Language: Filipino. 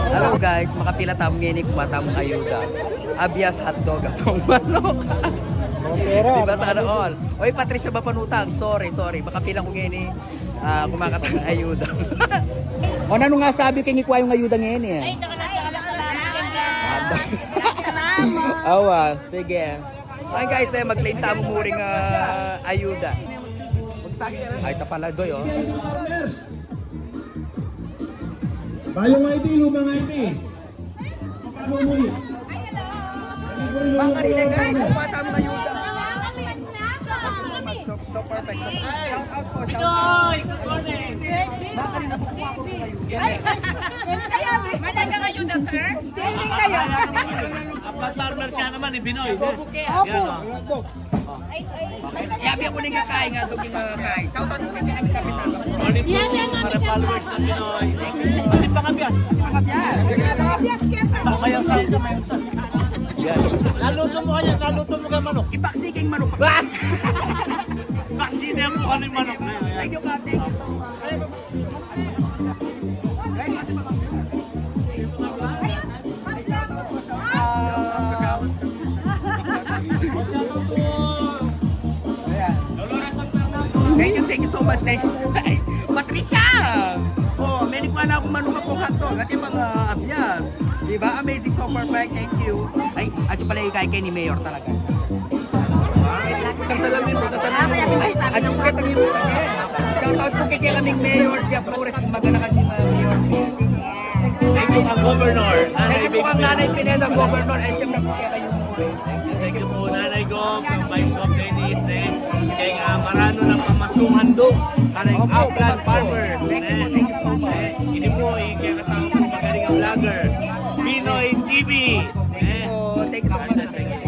Hello guys, makapila tam ngini kumatam ayuda. Abias hotdog atong manok. Diba sana all? Oy Patricia Bapanutang, sorry. Makapila ko ngini kumakatang ayuda. O nano nga sabi kay ngikwa yung ayuda ngini eh. Awa, sige. Ay guys, mag-claim tamo muring ayuda. Ay tapala doy oh. Bayong IT, lumang IT. Paano mo yun? Baka rin guys, kumata mo ayuda. So perfect. Shout out po, shout out. Good morning! Baka rin nakukuha ko ng ayuda. May dagang ayuda, sir? Hindi kayo. Apat partner siya naman, Binoy. Opo. Yabi ako nang kakain nga itong kakain. Shout out po kay kami kapitan. Morning po, para followers ng Binoy. Pati pa kabyas. Mayang sa ito, mayang sa. Naluto mo kay manok. Ipaksiging manok. Vaccine mo kami manok. Thank you, Kate. Thank you so much. Thank you so much. Patricia! Oh, may nikuha na akong manok akong hotdog at yung mga abyas. Diba? Amazing, so perfect. Thank you. Ay, at yung pala yung kay ni Mayor talaga. Kasalamin mo, Ay, at yung kita niyo sa akin. Shout out po kay kaming Mayor Jeff Flores, ang maganakan ni Mayor. Thank you ang Governor. Thank you po ang Nanay Pineda, Governor. Ay, siyempre po kaya kayo muli. Thank you po Nanay Gov, ang Vice Gov Dennis, kay Marano ng Pamaskuhan do, kanang Upland Farmers. Thank you so much. Hindi po, kaya katawag po magaling ang vlogger, Pinoy TV. Thank you so much.